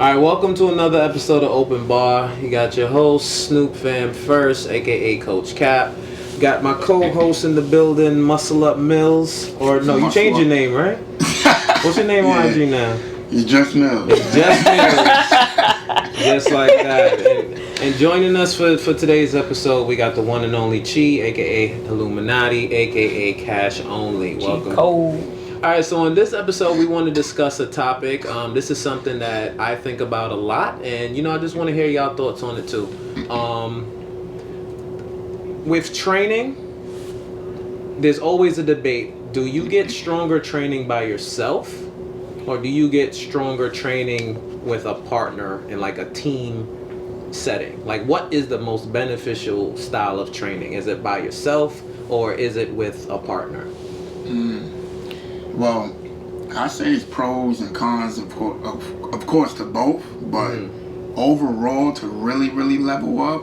Alright, welcome to another episode of Open Bar. You got your host, Snoop Fam First, aka Coach Cap. Got my co-host in the building, Muscle Up Millz. Or no, you changed your name, right? What's your name on IG now? It's just Millz. It's just Millz. Just like that. And joining us for today's episode, we got the one and only Chi, aka Illuminati, aka Cash Only. Welcome. Alright, so in this episode, we want to discuss a topic. This is something that I think about a lot, and I just want to hear y'all thoughts on it too. With training, there's always a debate. Do you get stronger training by yourself, or do you get stronger training with a partner in like a team setting? Like, what is the most beneficial style of training? Is it by yourself, or is it with a partner? Well, I say it's pros and cons, of course, to both. But overall, to really level up,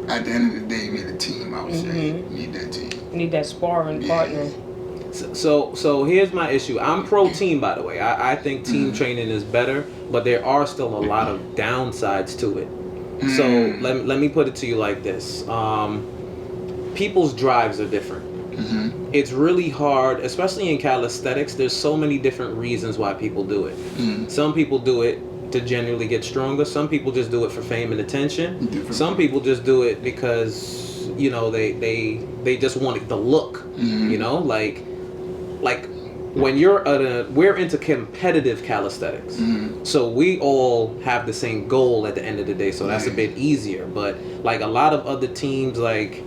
at the end of the day, you need a team. I would say you need that team. You need that sparring partner. So here's my issue. I'm pro team, by the way. I think team training is better, but there are still a lot of downsides to it. So let me put it to you like this. People's drives are different. It's really hard, especially in calisthenics. There's so many different reasons why people do it. Some people do it to genuinely get stronger. Some people just do it for fame and attention. Some people just do it because they just want the look. Like when we're into competitive calisthenics, so we all have the same goal at the end of the day. So that's a bit easier. But like a lot of other teams, like.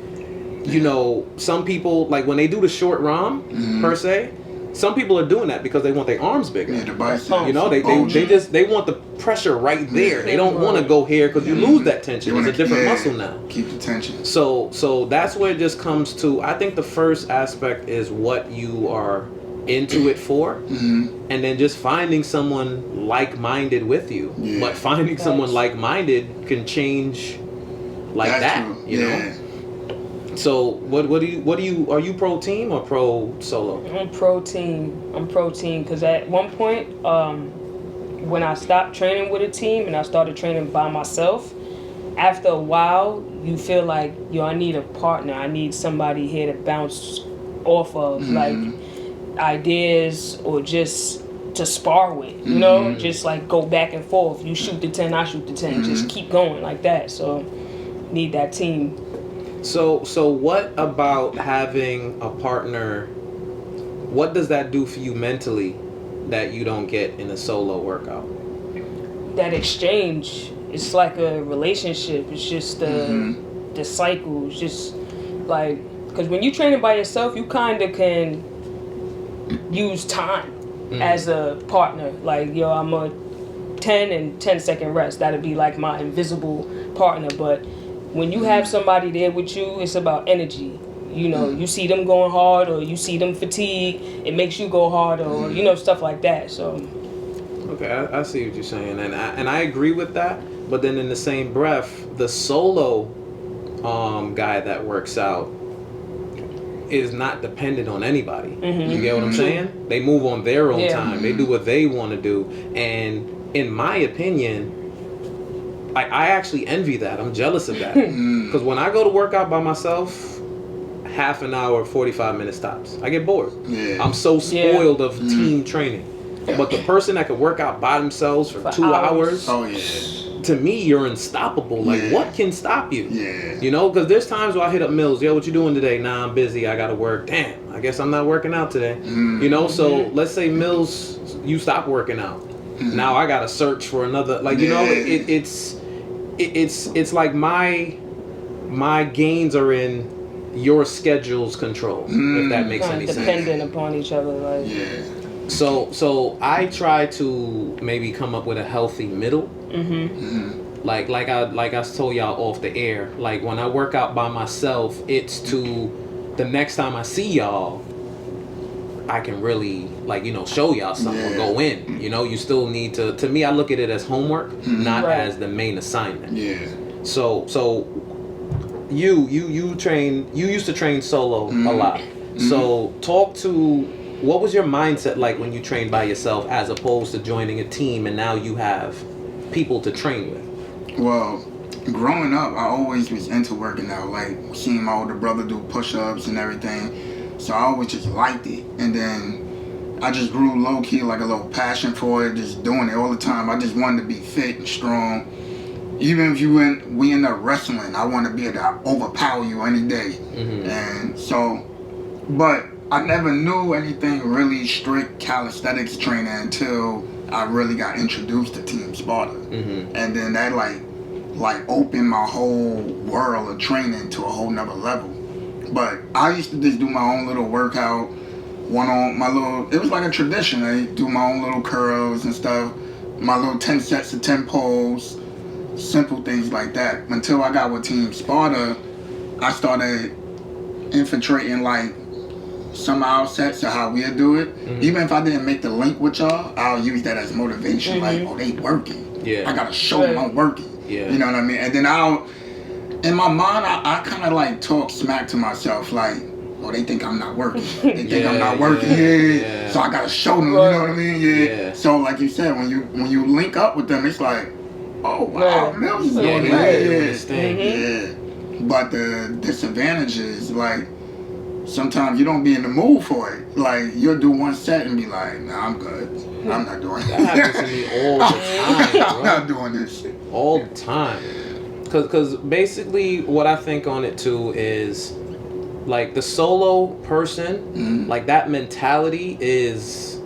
Some people, like when they do the short ROM, per se, some people are doing that because they want their arms bigger. Yeah, the biceps. They want the pressure right there. They don't want to go here because you lose that tension. It's a different muscle now. Keep the tension. So that's where it just comes to, I think the first aspect is what you are into it for, and then just finding someone like-minded with you. Yeah. But finding someone like-minded can change like that's that, true. you know? So what do you are you pro team or pro solo? I'm pro team because at one point when I stopped training with a team and I started training by myself, after a while you feel like I need a partner. I need somebody here to bounce off of, like ideas, or just to spar with, just like go back and forth. You shoot the 10, I shoot the 10, just keep going like that. So need that team. So what about having a partner, what does that do for you mentally that you don't get in a solo workout? That exchange, it's like a relationship. It's just the cycle. It's just like, because when you're training by yourself, you kind of can use time as a partner. Like, I'm a 10 and 10 second rest. That'd be like my invisible partner. But when you have somebody there with you, it's about energy. You see them going hard, or you see them fatigue, it makes you go harder, or stuff like that. So okay, I see what you're saying, and I agree with that. But then in the same breath, the solo guy that works out is not dependent on anybody. You get what I'm saying? They move on their own time. They do what they want to do, and in my opinion, I actually envy that. I'm jealous of that. Because when I go to work out by myself, half an hour, 45 minutes tops. I get bored. I'm so spoiled of team training. But the person that could work out by themselves for 2 hours, to me, you're unstoppable. Like, what can stop you? Because there's times where I hit up Millz. Yo, what you doing today? Nah, I'm busy. I got to work. Damn, I guess I'm not working out today. So let's say Millz, you stop working out. Now I got to search for another. Like, it's like my gains are in your schedule's control, if that makes any sense. Dependent upon each other, like. So I try to maybe come up with a healthy middle. Like I told y'all off the air. Like when I work out by myself, it's to the next time I see y'all, I can really show y'all something or go in. You still need to me, I look at it as homework, not as the main assignment. So you used to train solo a lot. So talk to what was your mindset like when you trained by yourself as opposed to joining a team and now you have people to train with? Well, growing up, I always was into working out, like seeing my older brother do push-ups and everything. So I always just liked it. And then I just grew low-key, like a little passion for it, just doing it all the time. I just wanted to be fit and strong. Even if we end up wrestling, I want to be able to overpower you any day. And so, but I never knew anything really strict calisthenics training until I really got introduced to Team Sparta. And then that like opened my whole world of training to a whole nother level. But I used to just do my own little workout, it was like a tradition. I do my own little curls and stuff, my little 10 sets of 10 pulls, simple things like that. Until I got with Team Sparta, I started infiltrating like some of our sets of how we'll do it. Even if I didn't make the link with y'all, I'll use that as motivation. Like, oh, they working. Yeah. I gotta show them I'm working. Yeah. You know what I mean? And then in my mind, I kind of like talk smack to myself, like, oh, they think I'm not working. They think I'm not working. Yeah. So I gotta show them. You know what I mean? Yeah. So like you said, when you link up with them, it's like, oh wow, Millz is doing it. Yeah. But the disadvantage is like sometimes you don't be in the mood for it. Like you'll do one set and be like, nah, I'm good. I'm not doing it. That happens to me all the time, bro. I'm not doing this shit. All the time. Cause basically what I think on it too is like the solo person, like that mentality is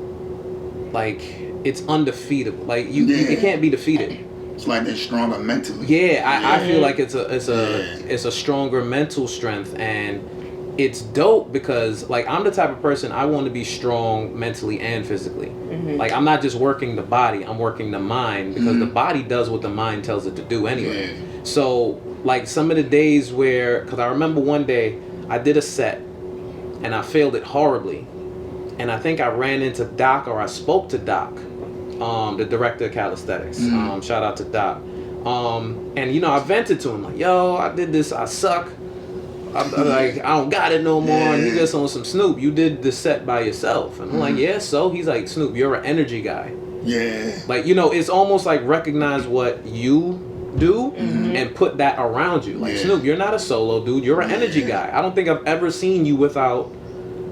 like it's undefeatable. Like it can't be defeated. It's like they're stronger mentally. I feel like it's a stronger mental strength, and it's dope because like I'm the type of person I want to be strong mentally and physically. Like I'm not just working the body, I'm working the mind because the body does what the mind tells it to do anyway. So like some of the days because I remember one day I did a set and I failed it horribly, and I think I ran into Doc or I spoke to Doc, the director of Calisthenics. Shout out to Doc. And you know I vented to him like, yo, I did this, I suck. I'm like, I don't got it no more. And he just on some Snoop, you did the set by yourself. And I'm like, yeah, so? He's like, Snoop, you're an energy guy. Yeah. Like, you know, it's almost like recognize what you do and put that around you. Like, Snoop, you're not a solo dude. You're an energy guy. I don't think I've ever seen you without,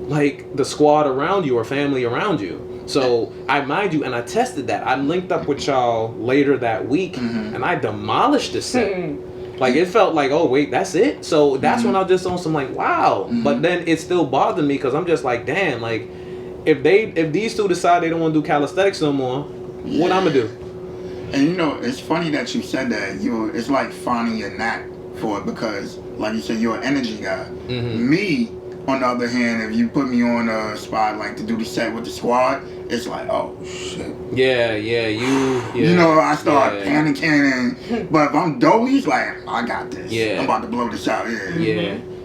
like, the squad around you or family around you. So, I mind you, and I tested that. I linked up with y'all later that week, and I demolished the set. Like it felt like, oh wait, that's it. So that's when I was just on some like, wow. But then it still bothered me because I'm just like, damn, like if these two decide they don't want to do calisthenics no more, what I'm gonna do? And you know, it's funny that you said that. It's like finding your knack for it because, like you said, you're an energy guy. Me, on the other hand, if you put me on a spot like to do the set with the squad, it's like, oh shit. You know, I start panicking, but if I'm Dolly's, like, I got this. I'm about to blow this out.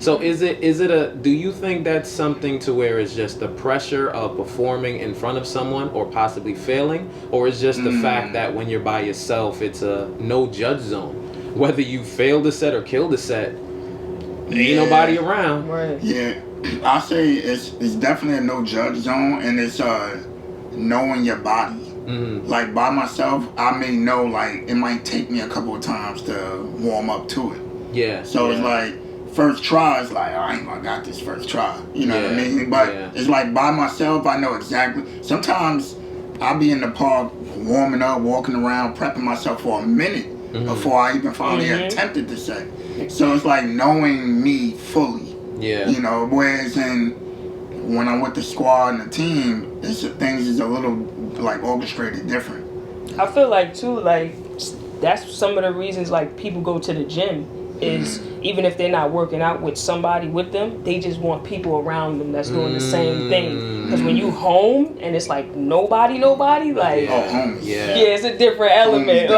So is it do you think that's something to where it's just the pressure of performing in front of someone or possibly failing, or is just the fact that when you're by yourself, it's a no judge zone, whether you fail the set or kill the set, ain't nobody around. Yeah, I'll say it's definitely a no judge zone, and it's knowing your body. Like by myself, I may know like it might take me a couple of times to warm up to it. So it's like first try is like, I ain't gonna got this first try. You know what I mean? But it's like by myself, I know exactly. Sometimes I'll be in the park warming up, walking around, prepping myself for a minute before I even finally attempted the set. So it's like knowing me fully. You know, whereas when I'm with the squad and the team, things is a little like orchestrated different. I feel like too, like that's some of the reasons like people go to the gym is even if they're not working out with somebody with them, they just want people around them that's doing the same thing. Because when you home and it's like nobody, like it's a different element.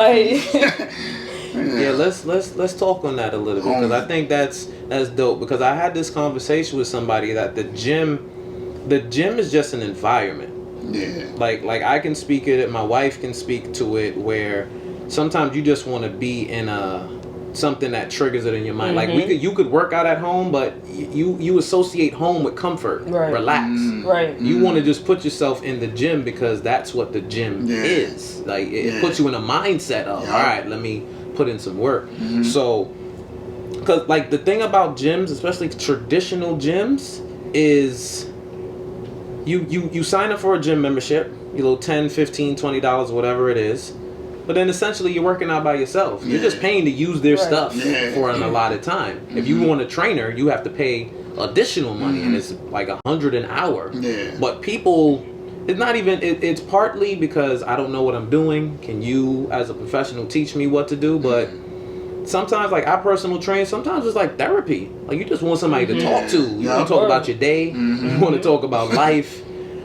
Let's talk on that a little bit because I think that's dope. Because I had this conversation with somebody that the gym is just an environment. Like I can speak it, my wife can speak to it, where sometimes you just want to be in a something that triggers it in your mind. Like you could work out at home, but you associate home with comfort, relax. Right. You want to just put yourself in the gym because that's what the gym is. Like it puts you in a mindset of, all right, let me put in some work. So, because like the thing about gyms, especially traditional gyms, is you sign up for a gym membership, you little $10, $15, $20, whatever it is. But then essentially you're working out by yourself. You're just paying to use their stuff for an allotted time. If you want a trainer, you have to pay additional money, and it's like $100 an hour. But people, it's not even. It's partly because I don't know what I'm doing. Can you, as a professional, teach me what to do? But sometimes, like I personal train, sometimes it's like therapy. Like you just want somebody to talk to. You want to talk about your day. You want to talk about life.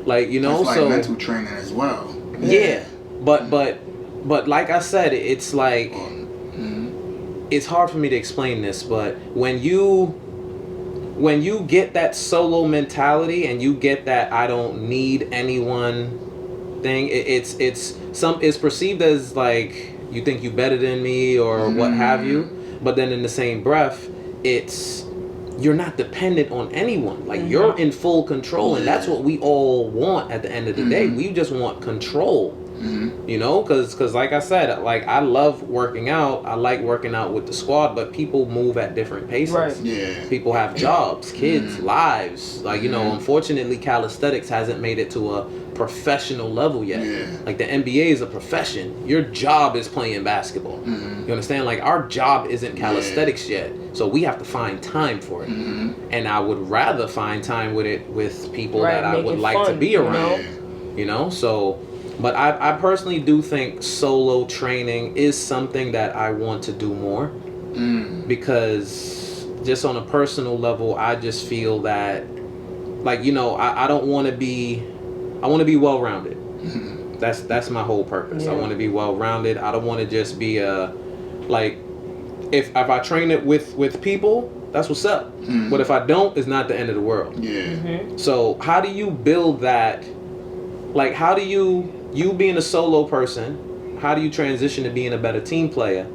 Like you know, it's like so mental training as well. But like I said, it's like it's hard for me to explain this, but when you get that solo mentality and you get that I don't need anyone thing, it's perceived as like you think you better than me or what have you, but then in the same breath, you're not dependent on anyone. Like you're in full control, and that's what we all want at the end of the day. We just want control. You know, because like I said, like I love working out. I like working out with the squad, but people move at different paces. People have jobs, kids, lives. Like you know, unfortunately, calisthenics hasn't made it to a professional level yet. Like the NBA is a profession. Your job is playing basketball. You understand? Like our job isn't calisthenics yet, so we have to find time for it. And I would rather find time with people that I would like to be around. You know, so. But I personally do think solo training is something that I want to do more, because just on a personal level, I just feel that, like you know, I don't want to be, I want to be well rounded. That's my whole purpose. I want to be well rounded. I don't want to just be like if I train it with people, that's what's up. But if I don't, it's not the end of the world. So how do you build that? Like how do you being a solo person, how do you transition to being a better team player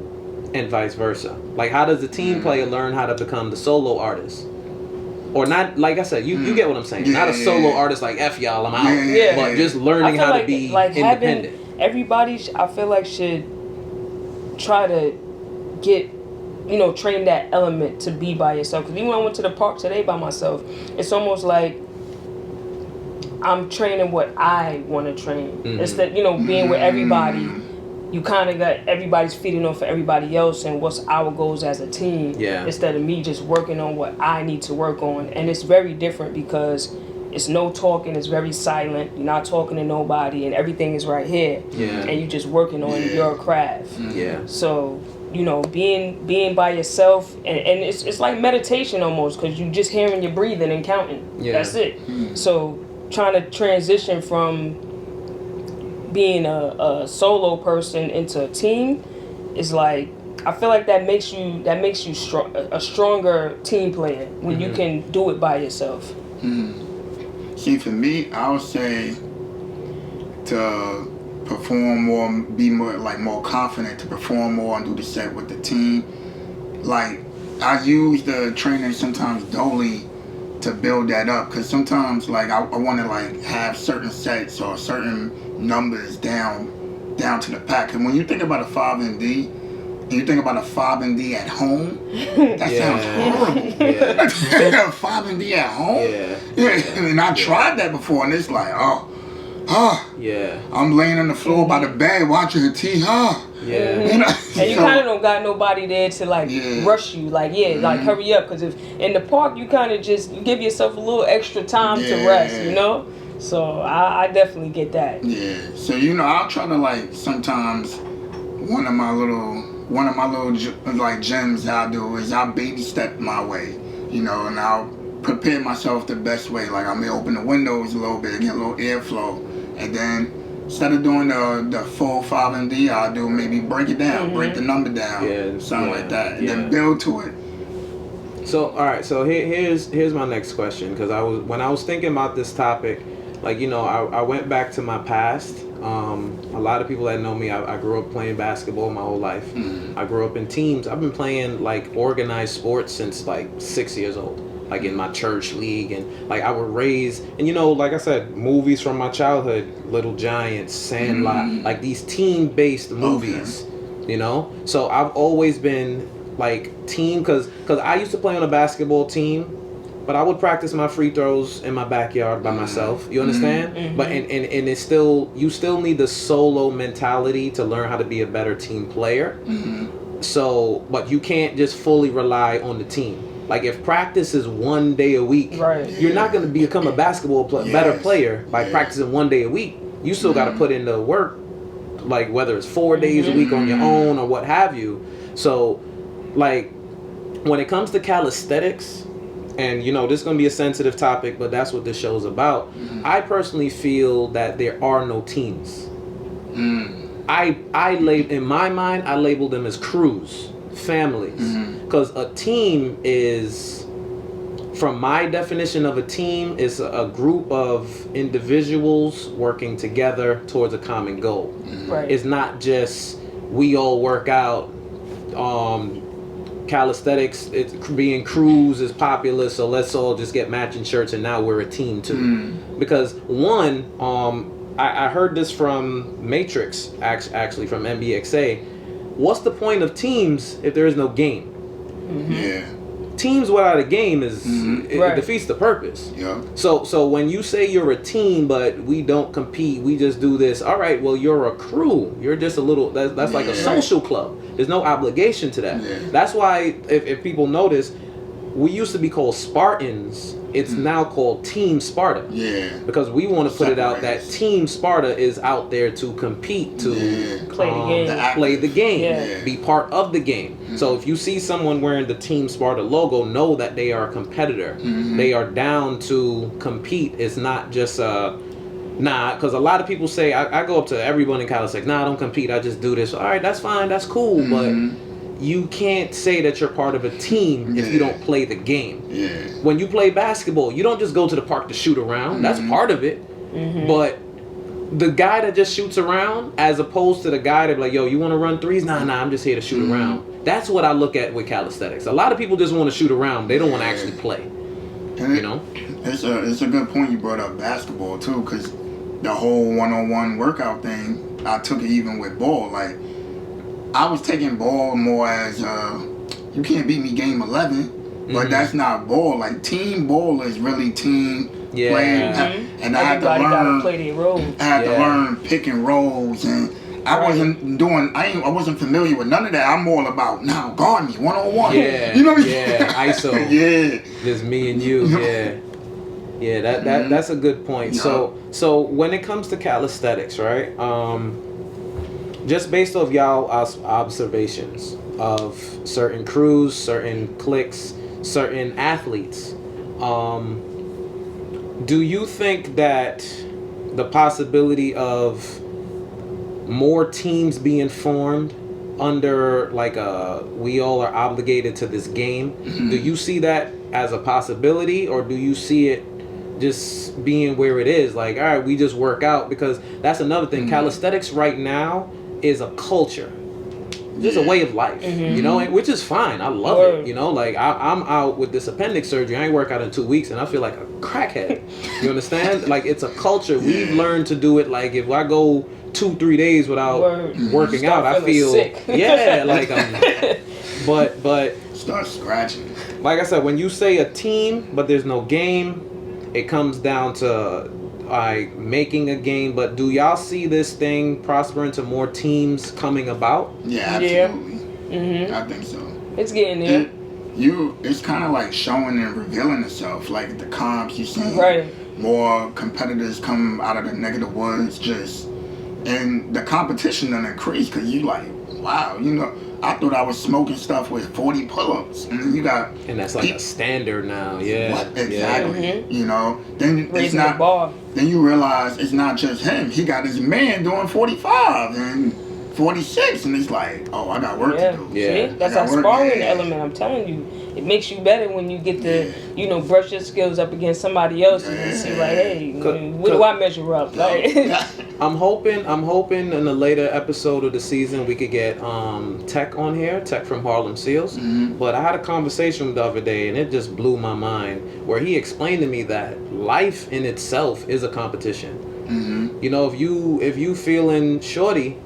and vice versa? Like how does the team player learn how to become the solo artist? Or not, like I said, you get what I'm saying. Not a solo artist like F y'all, I'm out. But just learning how to be independent. Everybody, I feel like, should try to get, you know, train that element to be by yourself. Because even when I went to the park today by myself, it's almost like I'm training what I want to train. Instead, you know, being with everybody, you kind of got everybody's feeding off for everybody else and what's our goals as a team. Instead of me just working on what I need to work on. And it's very different because it's no talking, it's very silent. You're not talking to nobody and everything is right here. And you're just working on your craft. So, you know, being by yourself, and it's like meditation almost, because you just hearing your breathing and counting. That's it. So trying to transition from being a solo person into a team is like, I feel like that makes you a stronger team player when you can do it by yourself. See, for me, I would say to perform more, be more confident, to perform more and do the set with the team. Like I use the training sometimes dolly to build that up, because sometimes like I want to like have certain sets or certain numbers down to the pack. And when you think about a 5&D and you think about a 5&D at home, that sounds horrible. 5&D at home? And I tried that before, and it's like, I'm laying on the floor by the bed watching the TV. You know? And you kind of don't got nobody there to like rush you, like like hurry up, because if in the park you kind of just give yourself a little extra time to rest, you know. So I definitely get that. So you know, I'll try to like sometimes one of my little like gyms I'll do is I'll baby step my way, you know, and I'll prepare myself the best way. Like I may open the windows a little bit, get a little airflow, and then instead of doing the full 5&D, I'll do maybe break it down, break the number down, something like that, and then build to it. So all right, so here's my next question, because when I was thinking about this topic, like you know, I went back to my past, A lot of people that know me, I grew up playing basketball my whole life. I grew up in teams. I've been playing like organized sports since like 6 years old, like in my church league, and like I was raised, and you know, like I said, movies from my childhood, Little Giants, Sandlot, like these team-based movies, you know. So I've always been like team, because I used to play on a basketball team, but I would practice my free throws in my backyard by myself. You understand? But and it's still, you still need the solo mentality to learn how to be a better team player. So, but you can't just fully rely on the team. Like if practice is 1 day a week, you're not going to become a basketball better player by practicing 1 day a week. You still got to put in the work, like whether it's 4 days a week on your own or what have you. So, like when it comes to calisthenics, and you know this is going to be a sensitive topic, but that's what this show's about. I personally feel that there are no teams. In my mind, I label them as crews, families, because a team is, from my definition of a team, is a group of individuals working together towards a common goal. It's not just we all work out. Calisthenics, it's being crews is popular, so let's all just get matching shirts and now we're a team too. Because one, I heard this from Matrix, actually from MBXA. What's the point of teams if there is no game? Teams without a game is it defeats the purpose. So when you say you're a team but we don't compete, we just do this, all right, well you're a crew, you're just a little, that's like a social club. There's no obligation to that. That's why if people notice, we used to be called Spartans. It's now called Team Sparta. Because we want to put it out that Team Sparta is out there to compete, to play the game, be part of the game. So if you see someone wearing the Team Sparta logo, know that they are a competitor. They are down to compete. It's not just because a lot of people say, I go up to everyone in college like, I don't compete, I just do this. All right, that's fine, that's cool, but you can't say that you're part of a team if you don't play the game. When you play basketball, you don't just go to the park to shoot around. That's part of it. But the guy that just shoots around, as opposed to the guy that like, yo, you want to run threes? Nah, I'm just here to shoot around. That's what I look at with calisthenics. A lot of people just want to shoot around. They don't want to actually play. And you know? It's a good point you brought up basketball too, because the whole one-on-one workout thing, I took it even with ball. Like, I was taking ball more as you can't beat me game 11, but that's not ball. Like team ball is really team play, and I had to learn. Play their role. I had to learn pick and rolls, and I wasn't doing. I wasn't familiar with none of that. I'm all about now guard me 1-on-1. You know what I mean? ISO. Just me and you. That's a good point. So when it comes to calisthenics, right? Just based off y'all observations of certain crews, certain cliques, certain athletes, do you think that the possibility of more teams being formed under like we all are obligated to this game, do you see that as a possibility, or do you see it just being where it is, like, all right, we just work out? Because that's another thing. Calisthenics right now is a culture, just a way of life, you know, which is fine. I love it, you know. Like I'm out with this appendix surgery. I ain't work out in 2 weeks, and I feel like a crackhead. You understand? Like it's a culture. We've learned to do it. Like if I go 2-3 days without working out, I feel sick. Like but start scratching. Like I said, when you say a team, but there's no game, it comes down to like making a game. But do y'all see this thing prosper into more teams coming about? Yeah, absolutely. I think so. It's getting there. It's kind of like showing and revealing itself. Like the comps you see, more competitors come out of the neck of the woods, and the competition done increase, because you like, wow, you know, I thought I was smoking stuff with 40 pull-ups, and you got, and that's like a standard now. What? Exactly. You know, then raising it's not. The bar. Then you realize it's not just him. He got his man doing 45, and 46, and it's like, oh, I got work to do. Yeah. See? That's I that got work, sparring yeah. element. I'm telling you, it makes you better when you get to, brush your skills up against somebody else and you see like, hey, where do I measure up? Like, I'm hoping in a later episode of the season we could get Tech on here, Tech from Harlem Seals. But I had a conversation the other day and it just blew my mind where he explained to me that life in itself is a competition. You know, if you feeling shorty,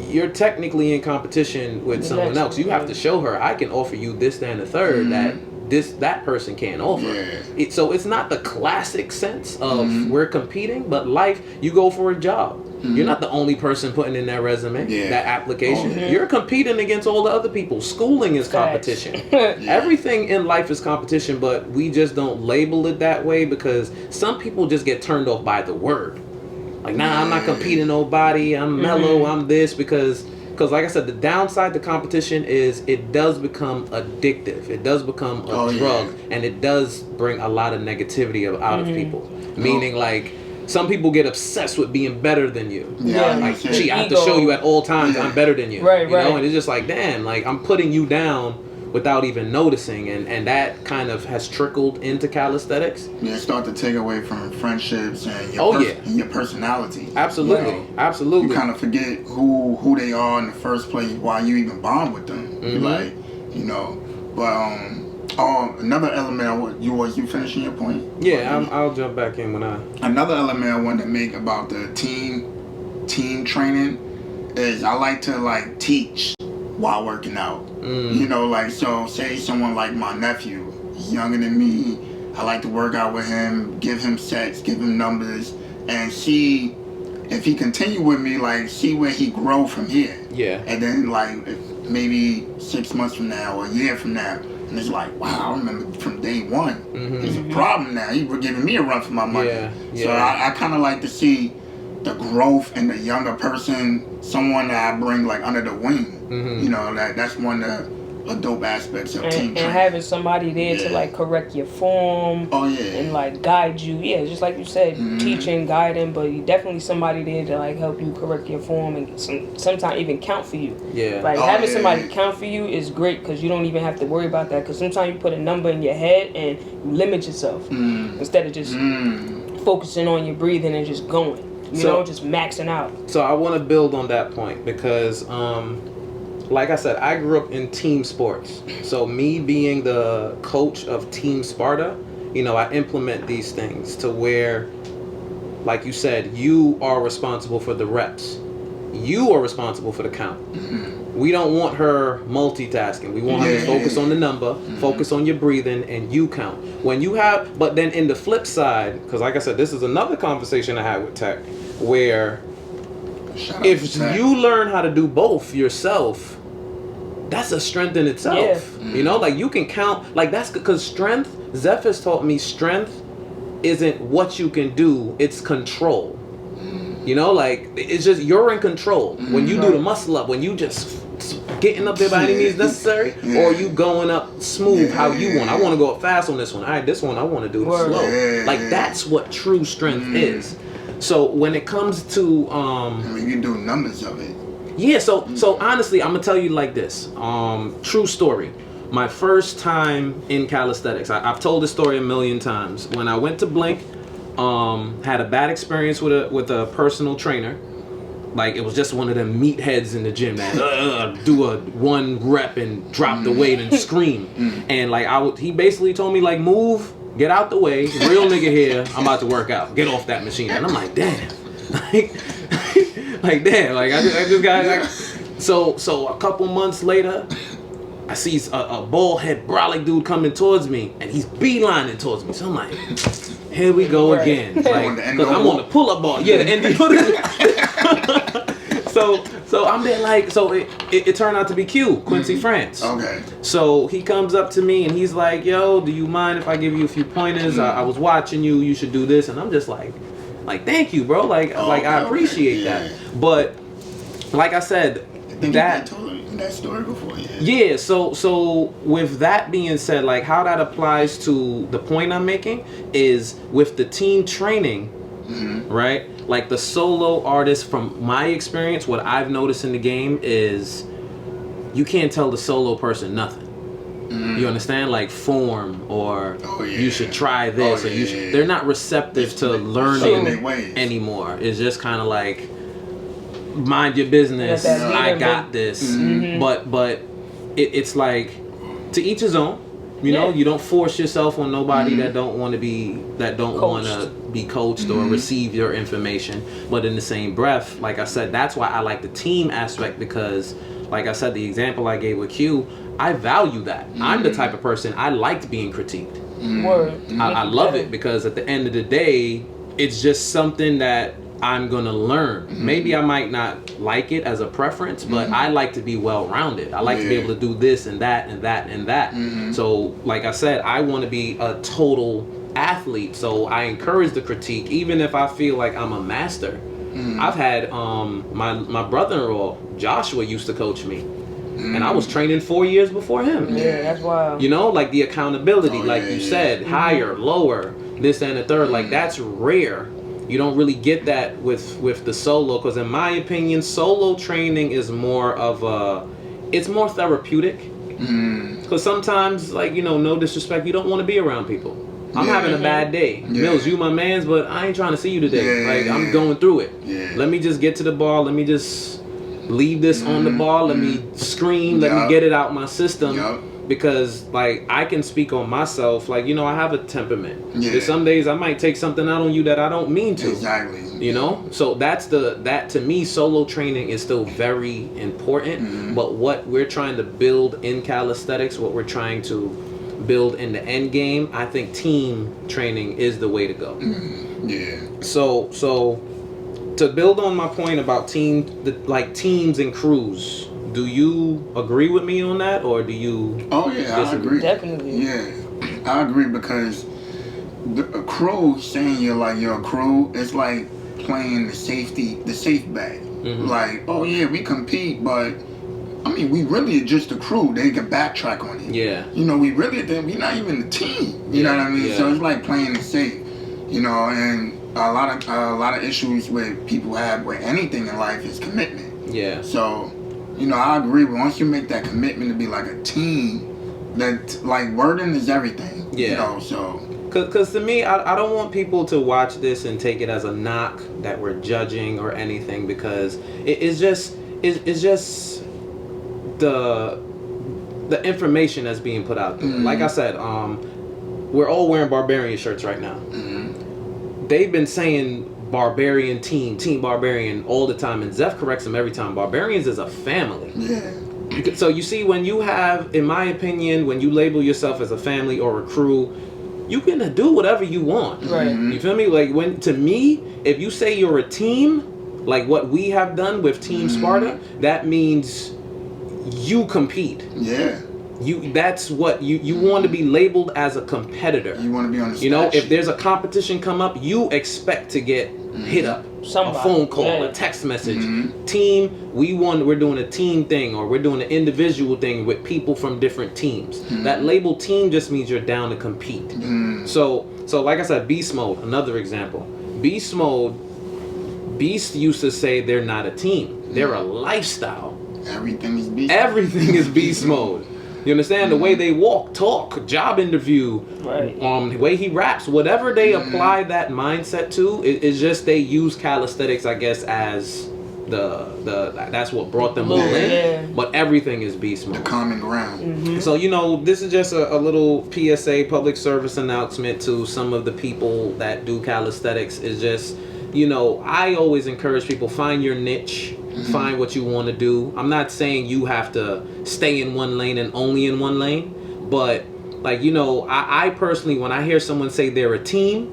you're technically in competition with someone else. You have to show her, I can offer you this, that, and the third that person can't offer. So it's not the classic sense of we're competing, but life, you go for a job. You're not the only person putting in that resume, that application. You're competing against all the other people. Schooling is competition. Everything in life is competition, but we just don't label it that way because some people just get turned off by the word. Like, nah, I'm not competing nobody. I'm mellow. I'm this because like I said, the downside to competition is it does become addictive. It does become a drug, and it does bring a lot of negativity out of people. Meaning, like, some people get obsessed with being better than you. Like, gee, I have to show you at all times I'm better than you. You know, and it's just like, damn, like, I'm putting you down without even noticing, and that kind of has trickled into calisthenics. Start to take away from friendships and your and your personality. Absolutely, absolutely. You kind of forget who they are in the first place, why you even bond with them. Like, you know, but another element. You finishing your point? Yeah, I'll jump back in when I. Another element I wanted to make about the team training is I like to like teach while working out. You know, like, so say someone like my nephew, he's younger than me, I like to work out with him, give him sets, give him numbers, and see if he continue with me, like, see where he grow from here. And then, like, maybe 6 months from now or a year from now, and it's like, wow, I remember from day one. There's a problem now. He was giving me a run for my money. So I kind of like to see the growth in the younger person, someone that I bring like under the wing. You know, that's one of the dope aspects of team training. And having somebody there to like correct your form. And like guide you. Just like you said, teaching, guiding, but definitely somebody there to like help you correct your form and sometimes even count for you. Like having somebody count for you is great because you don't even have to worry about that, because sometimes you put a number in your head and you limit yourself instead of just focusing on your breathing and just going. You know, just maxing out. So I want to build on that point because, like I said, I grew up in team sports. So me being the coach of Team Sparta, you know, I implement these things to where, like you said, you are responsible for the reps. You are responsible for the count. We don't want her multitasking. We want her to focus on the number, focus on your breathing, and you count. When you have, but then in the flip side, because like I said, this is another conversation I had with Tech, where if you learn how to do both yourself, that's a strength in itself. You know, like you can count, like that's because strength, Zeph has taught me strength isn't what you can do, it's control. You know, like it's just you're in control. When you do the muscle up, when you just getting up there by any means necessary, or you going up smooth how you want. I want to go up fast on this one. All right, this one I want to do it slow. Like that's what true strength is. So when it comes to I mean, you do numbers of it. So honestly, I'm gonna tell you like this. True story. My first time in calisthenics, I've told this story a million times. When I went to Blink, had a bad experience with a personal trainer. Like it was just one of them meatheads in the gym that do a 1 rep and drop the weight and scream. And like he basically told me like, move, get out the way, real nigga here, I'm about to work out, get off that machine. And I'm like, damn, like damn, like I just got like, so a couple months later, I see a bald head brolic dude coming towards me, and he's beelining towards me. So I'm like, here we go again. Like, cause I'm on the pull-up bar. Yeah, the end. So I'm there like, so it turned out to be Quincy France. Okay. So he comes up to me and he's like, yo, do you mind if I give you a few pointers? I was watching you. You should do this. And I'm just like thank you, bro. I appreciate that. But like I said, that told me that story before. Yeah. So with that being said, like how that applies to the point I'm making is with the team training. right? Like the solo artist, from my experience, what I've noticed in the game is you can't tell the solo person nothing. You understand? Like form, or you should try this, or you should. They're not receptive to learning anymore. It's just kind of like, mind your business. I got this. But it's like, to each his own. You know, you don't force yourself on nobody that don't want to be coached or receive your information. But in the same breath, like I said, that's why I like the team aspect, because, like I said, the example I gave with Q, I value that. I'm the type of person, I liked being critiqued. I love it, because at the end of the day, it's just something that I'm gonna learn. Maybe I might not like it as a preference, but I like to be well-rounded. I like to be able to do this and that and that and that. So, like I said, I want to be a total athlete. So I encourage the critique, even if I feel like I'm a master. I've had my brother-in-law Joshua used to coach me, and I was training 4 years before him. Yeah, that's wild. You know, like the accountability, like you said, higher, lower, this and the third. Like, that's rare. You don't really get that with the solo, because in my opinion, solo training is more of it's more therapeutic. Because sometimes, like, you know, no disrespect, you don't want to be around people. I'm having a bad day. Mills, you my mans, but I ain't trying to see you today. Like, I'm going through it. Let me just get to the ball. Let me just leave this on the ball. Let me scream. Let me get it out my system. Because, like, I can speak on myself. Like, you know, I have a temperament. There's some days I might take something out on you that I don't mean to. You know? So that to me, solo training is still very important. But what we're trying to build in calisthenics, what we're trying to build in the end game, I think team training is the way to go. So to build on my point about teams and crews, do you agree with me on that, or do you disagree? I agree. Definitely. I agree, because a crew, saying you're a crew, it's like playing the safe bet. Like, we compete, but I mean, we really are just a crew. They can backtrack on it. You know, we're not even a team. You know what I mean? So it's like playing it safe. You know, and a lot of issues with people have with anything in life is commitment. So, you know, I agree. But once you make that commitment to be like a team, that, like, wording is everything. You know, so. Because to me, I don't want people to watch this and take it as a knock that we're judging or anything, because it's just the information that's being put out there. Like I said, we're all wearing Barbarian shirts right now. They've been saying Barbarian team Barbarian all the time, and Zeph corrects them every time. Barbarians is a family. So you see, when you have, in my opinion, when you label yourself as a family or a crew, you can do whatever you want. You feel me? Like, to me, if you say you're a team, like what we have done with Team Sparta, that means you compete. That's what you want to be labeled as, a competitor. You want to be on the stage. You know, if there's a competition come up, you expect to get hit up. A phone call, a text message. Team, we're doing a team thing, or we're doing an individual thing with people from different teams. That label team just means you're down to compete. So like I said, beast mode, another example. Beast mode, Beast used to say they're not a team. They're a lifestyle. Everything is beast. Everything is beast mode. You understand? The way they walk, talk, job interview, the way he raps, whatever they apply that mindset to, it's just they use calisthenics, I guess, as that's what brought them all in. But everything is beast mode. The common ground. So, you know, this is just a little PSA, public service announcement to some of the people that do calisthenics. Is just, you know, I always encourage people, find your niche. Find what you want to do. I'm not saying you have to stay in one lane and only in one lane, but, like, you know, I personally, when I hear someone say they're a team,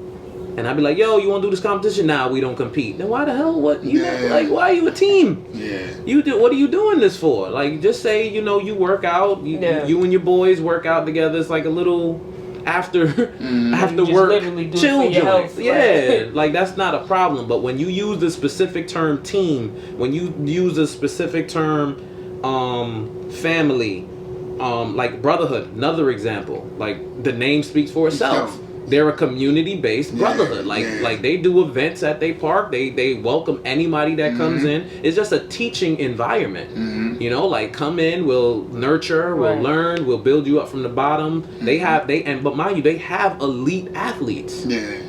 and I be like, yo, you want to do this competition? Nah, we don't compete. Then why the hell? Why are you a team? What are you doing this for? Like, just say, you know, you work out. You and your boys work out together. It's like a little after work chill joint. Like, that's not a problem. But when you use the specific term team, when you use a specific term family, like brotherhood, another example, like the name speaks for itself. They're a community-based brotherhood. Like they do events at their park. They welcome anybody that comes in. It's just a teaching environment. You know, like come in, we'll nurture, we'll learn, we'll build you up from the bottom. But mind you, they have elite athletes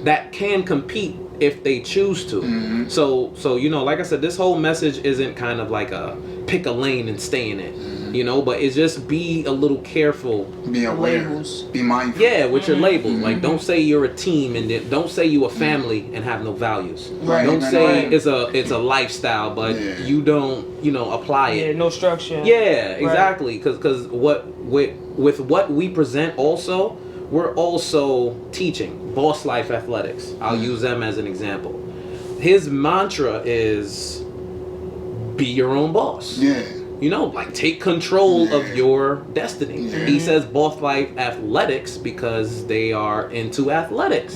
that can compete if they choose to. So you know, like I said, this whole message isn't kind of like a pick a lane and stay in it. You know, but it's just be a little careful. Be aware. Labels. Be mindful. Yeah, with your labels. Like, don't say you're a team, and don't say you a family and have no values. Right. Don't say it's a lifestyle, but you don't, you know, apply it. Yeah, no structure. Yeah, exactly. Because with what we present, also, we're also teaching Boss Life Athletics. I'll use them as an example. His mantra is be your own boss. Yeah. You know, like take control of your destiny. Yeah. He says Boss Life Athletics because they are into athletics.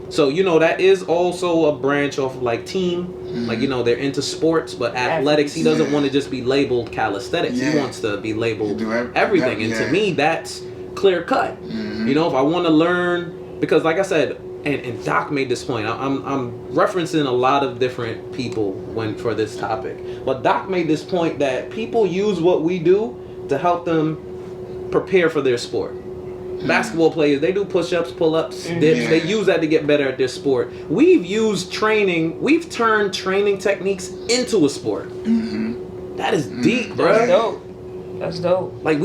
So, you know, that is also a branch of like team. Like, you know, they're into sports, but athletics, he doesn't want to just be labeled calisthenics. He wants to be labeled everything. And to me, that's clear cut. You know, if I want to learn, because like I said, and Doc made this point. I'm referencing a lot of different people for this topic, but Doc made this point that people use what we do to help them prepare for their sport. Basketball players, they do push-ups, pull-ups, dips. They use that to get better at their sport. We've turned training techniques into a sport. That is deep, bro. That's dope. That's dope. Like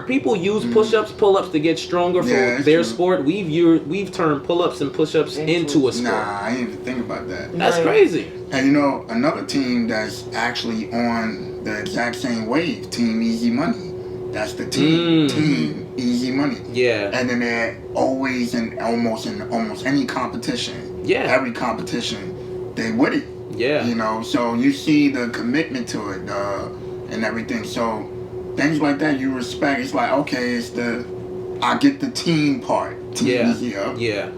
people use push-ups, pull-ups to get stronger for their sport. We've turned pull-ups and push-ups into a sport. Nah, I didn't even think about that. That's crazy. And you know, another team that's actually on the exact same wave, Team Easy Money. That's the team, Team Easy Money. Yeah. And then they're always in almost any competition. Yeah. Every competition, they with it. Yeah. You know, so you see the commitment to it and everything. So things like that you respect. It's like, okay, I get the team part. Yeah.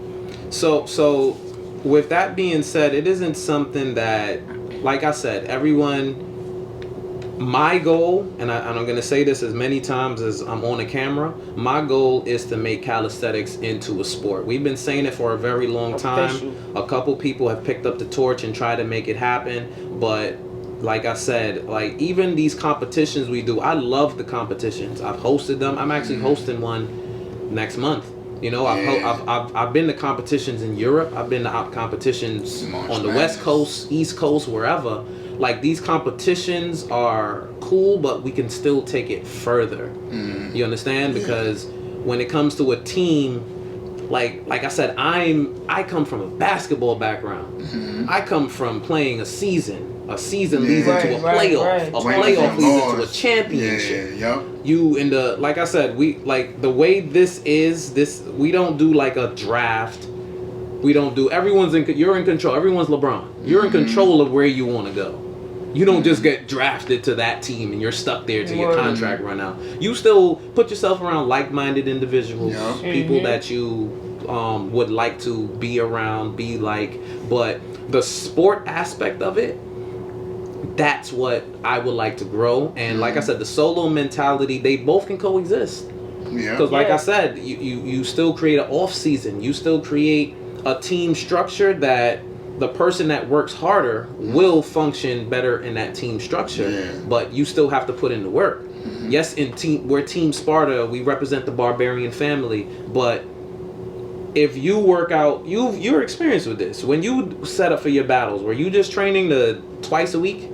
So with that being said, it isn't something that, like I said, my goal, and I'm going to say this as many times as I'm on the camera, my goal is to make calisthenics into a sport. We've been saying it for a very long time. A couple people have picked up the torch and tried to make it happen, but like I said, like even these competitions we do, I love the competitions. I've hosted them. I'm actually hosting one next month. You know, I've been to competitions in Europe. I've been to competitions on the West Coast, East Coast, wherever. Like these competitions are cool, but we can still take it further. You understand? Because when it comes to a team, like I said, I come from a basketball background. I come from playing a season. A season leads into a playoff. A playoff leads into a championship. Like I said, the way this is, we don't do like a draft. We don't do, you're in control. Everyone's LeBron. You're in control of where you want to go. You don't just get drafted to that team and you're stuck there till your contract run out. You still put yourself around like-minded individuals, people that you would like to be around, be like. But the sport aspect of it, that's what I would like to grow. And like I said, the solo mentality, they both can coexist. Because like I said, you still create an off season. You still create a team structure that the person that works harder will function better in that team structure. But you still have to put in the work. Yes, we're Team Sparta. We represent the barbarian family. But if you work out, you're experienced with this. When you set up for your battles, were you just training twice a week?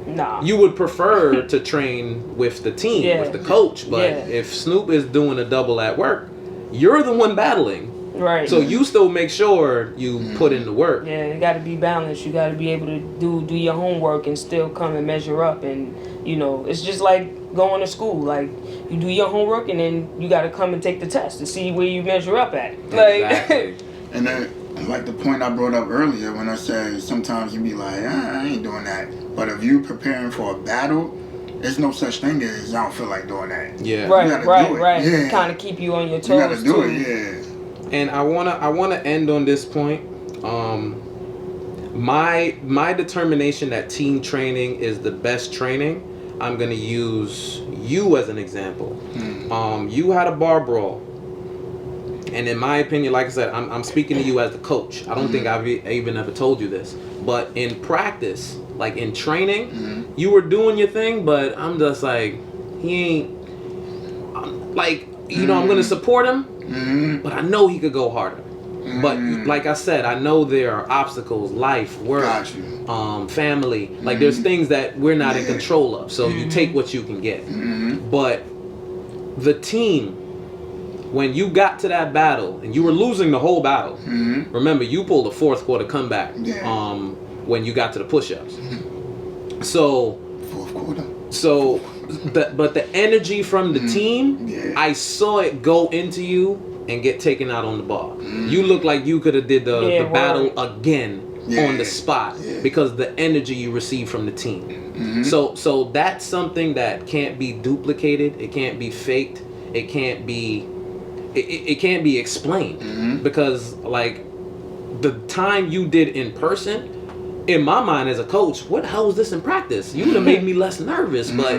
Nah. You would prefer to train with the team, with the coach. But if Snoop is doing a double at work, you're the one battling. Right. So you still make sure you put in the work. Yeah, you got to be balanced. You got to be able to do your homework and still come and measure up. And, you know, it's just like going to school. Like, you do your homework and then you got to come and take the test to see where you measure up at. Exactly. And then, like the point I brought up earlier when I said sometimes you be like, I ain't doing that. But if you preparing for a battle, there's no such thing as I don't feel like doing that. Yeah. Right. Yeah. Kind of keep you on your toes. You gotta do it, And I wanna end on this point. My determination that team training is the best training. I'm gonna use you as an example. You had a bar brawl. And in my opinion, like I said, I'm speaking to you as the coach. I don't think I've even ever told you this. But in practice, like in training, you were doing your thing, but I'm just like, he ain't, like, you know, I'm going to support him, but I know he could go harder. But like I said, I know there are obstacles, life, work, family. Like there's things that we're not in control of. So you take what you can get. But the team, when you got to that battle and you were losing the whole battle, remember you pulled a fourth quarter comeback when you got to the push-ups. So fourth quarter. So, but the energy from the team, I saw it go into you and get taken out on the ball. You look like you could have did the battle again on the spot because the energy you received from the team. So that's something that can't be duplicated. It can't be faked. It can't be. It can't be explained because like the time you did in person. In my mind as a coach, what the hell was this in practice? You would have made me less nervous, but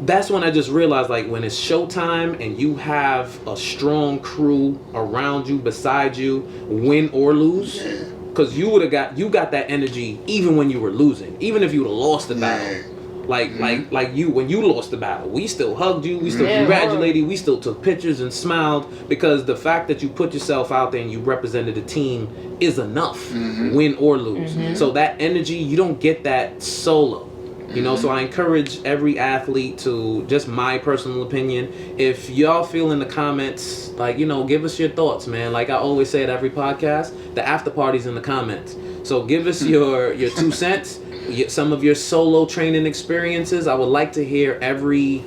that's when I just realized, like, when it's showtime and you have a strong crew around you, beside you, win or lose, because you got that energy even when you were losing, even if you would have lost the battle. Like when you lost the battle, we still hugged you, we still congratulated you, we still took pictures and smiled because the fact that you put yourself out there and you represented the team is enough, win or lose. So that energy, you don't get that solo. You know, so I encourage every athlete to, just my personal opinion, if y'all feel in the comments, like, you know, give us your thoughts, man. Like I always say at every podcast, the after party's in the comments. So give us your 2 cents. Some of your solo training experiences. I would like to hear every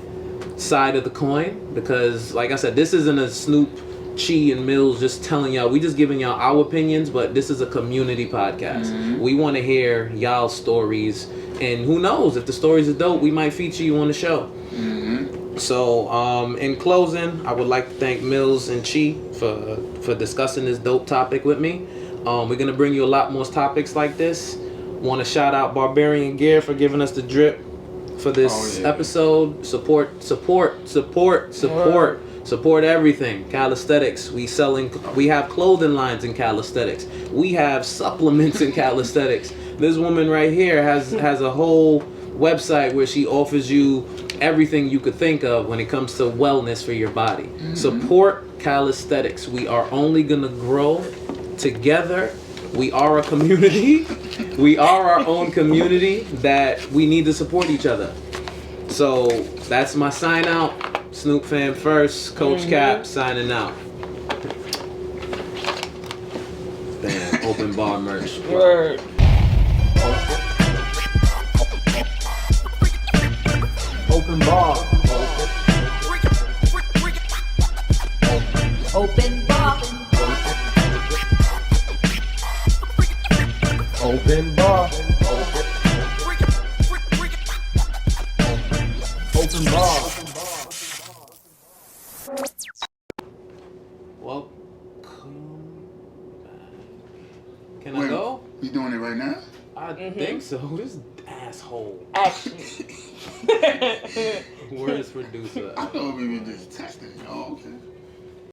side of the coin because, like I said, this isn't a Snoop, Chi, and Millz just telling y'all. We just giving y'all our opinions, but this is a community podcast. We want to hear y'all's stories, and who knows, if the stories are dope, we might feature you on the show. So, in closing, I would like to thank Millz and Chi for discussing this dope topic with me. We're gonna bring you a lot more topics like this. Want to shout out Barbarian Gear for giving us the drip for this episode. Support everything. Calisthenics. We have clothing lines in calisthenics. We have supplements in calisthenics. This woman right here has a whole website where she offers you everything you could think of when it comes to wellness for your body. Support calisthenics. We are only gonna grow together. We are a community. We are our own community that we need to support each other. So that's my sign out. Snoop fan first. Coach Cap signing out. Damn, open bar merch. Word. Open bar. Open bar. Open bar. Open bar. Welcome back. Can I go? We doing it right now? I think so. This asshole. Action. Where's producer? I thought we were just testing. Oh, okay.